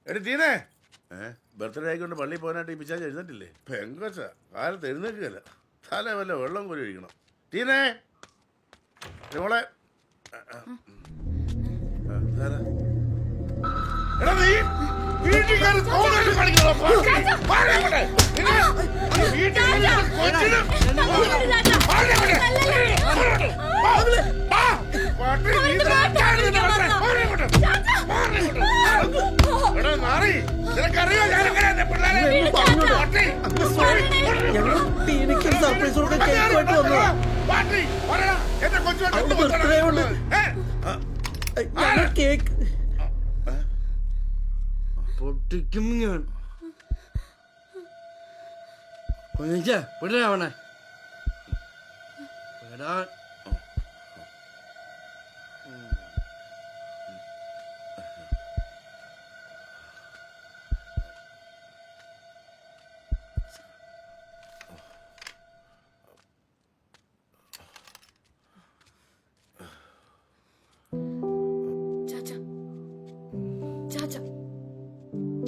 എടി ടീനെ ബർത്ത്ഡേ ആയിക്കൊണ്ട് പള്ളിയിൽ പോകാനായിട്ട് ഈ പിച്ചാച്ച് എഴുന്നേറ്റില്ലേ പെങ്കൊച്ച കാലത്ത് എഴുന്നേക്കുകയല്ല തല വല്ല വെള്ളം കോരി ഒഴിക്കണം ടീനെ മോളെ എടാ നീ വീട്ടിൽ കയറി തോന്നല് കാണിക്കണോ? വാടി അങ്ങോട്ട്. നിന്നെ വീട്ടിൽ കയറി കൊച്ചിന് വാടി അങ്ങോട്ട്. വാ. വാടി നീ ഇതാക്കാണ് നിന്നെ വളർത്താൻ. വാടി അങ്ങോട്ട്. വാടി അങ്ങോട്ട്. എടാ നാറി, നിനക്കറിയോ ഞാനെങ്ങനെയാ പിള്ളേരെ? വാടി. ഞങ്ങൾ ടീനയ്ക്ക് സർപ്രൈസ് കൊടുക്കാൻ കേക്കുമായിട്ട് വന്നതാ. വാടി. പറയടാ, എന്റെ കൊച്ചുമായിട്ട് എന്ത് ബന്ധമാണ്? ഞങ്ങൾ കേക്ക് പൊട്ടിക്കും ഞാൻ. വിടരാവണേ വിടാൻ.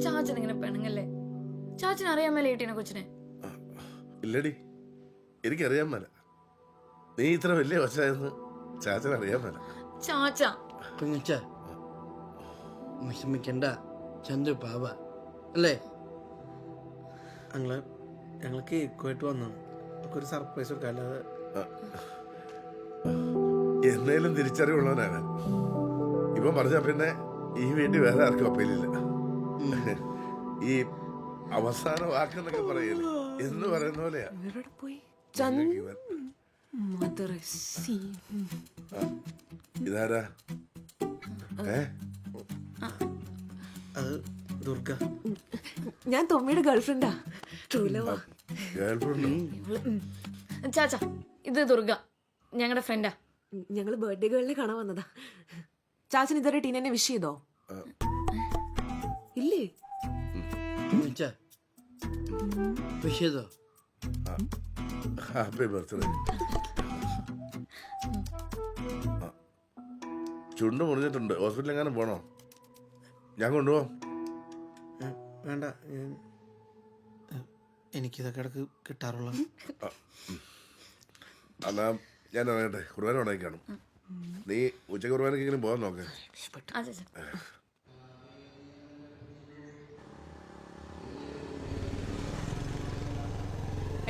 ചാച്ചനിങ്ങനെ പെണങ്ങല്ലേ? ചാച്ചന് അറിയാൻ മേലെ ഏട്ടീനെ കൊച്ചിനെ? ഇല്ലടി, എനിക്കറിയാൻ മേല. നീ ഇത്ര വലിയ വശമായെന്ന് ചാച്ചൻ അറിയാൻ മേല. ചാച്ച കുഞ്ഞച്ച വിഷമിക്കണ്ട, ചന്ദ്രു പാവ അല്ലേ? ഞങ്ങൾ കേക്കുമായിട്ട് വന്നു. ഒരു സർപ്രൈസ് കൊടുക്കാം. അല്ലാതെ എന്നേലും തിരിച്ചറിവുള്ളവനാണ് ഇവൻ പറഞ്ഞ. പിന്നെ ഈ വീട്ടിൽ വേറെ ആർക്കും അപ്പയിലില്ല. ഈ അവസാന വാക്കെന്നൊക്കെ പറയല്ലേ എന്ന് പറയുന്ന പോലെയാ. ഇതാരാ? അത് ദുർഗ. ഞാൻ തൊമ്മിയുടെ ഗേൾഫ്രണ്ടാ. ഗേൾഫ്രണ്ട്? ചാച്ച, ഇത് ദുർഗ, ഞങ്ങളുടെ ഫ്രണ്ടാ. ഞങ്ങള് ബർത്ത്ഡേ ഗേളിനെ കാണാൻ വന്നതാ. ചാച്ചൻ ഇതുവരെ ടീനെ വിഷ് ചെയ്തോ? ഇല്ലേ? വിഷ് ചെയ്തോ? Happy birthday. ചുണ്ട് മുറിഞ്ഞിട്ടുണ്ട്. ഹോസ്പിറ്റലിൽ എങ്ങാനും പോണോ? ഞാൻ കൊണ്ടുപോവാം. വേണ്ട, എനിക്കിതൊക്കെ ഇടക്ക് കിട്ടാറുള്ള. എന്നാ ഞാൻ അറിയട്ടെ, കുർബാന ഉണക്കി കാണും. നീ ഉച്ചക്ക് കുർബാനക്കെങ്കിലും പോകാൻ നോക്ക്.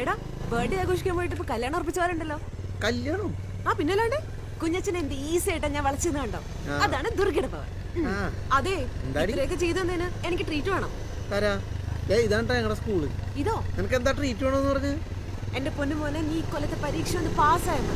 എടാ, ബർത്ത്ഡേ ആഘോഷിക്കാൻ പോയിട്ട് ഇപ്പൊ കല്യാണം ഉറപ്പിച്ചവരുണ്ടല്ലോ. കല്യാണം? ആ പിന്നല്ലാണ്ട് കുഞ്ഞച്ചൻ എന്ത് ഈസി ആയിട്ടാ ഞാൻ വളച്ചെന്ന് കണ്ടോ? അതാണ് ദുർഗയുടെ പവർ. അതെ, ഇത്രയൊക്കെ ചെയ്തതിന് എനിക്ക് ട്രീറ്റ് വേണം. ഇതാണ്ടാ ഞങ്ങളുടെ സ്കൂള്. ഇതോ? നിനക്ക് എന്താ ട്രീറ്റ് വേണമെന്ന് പറഞ്ഞ്? എന്റെ പൊന്നു മോനെ, നീ കൊല്ലത്തെ പരീക്ഷ ഒന്ന് പാസ്സായിരുന്നു.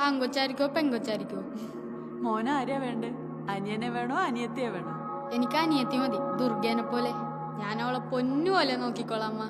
ആൺകൊച്ചായിരിക്കോ പെൺകൊച്ചായിരിക്കോ? മോനെ ആരെയാ വേണ്ടേ? അനിയനെ വേണോ അനിയത്തിയെ വേണോ? എനിക്ക് അനിയത്തി മതി, ദുർഗേനെ പോലെ. ഞാൻ അവളെ പൊന്നു പോലെ നോക്കിക്കോളാം അമ്മ.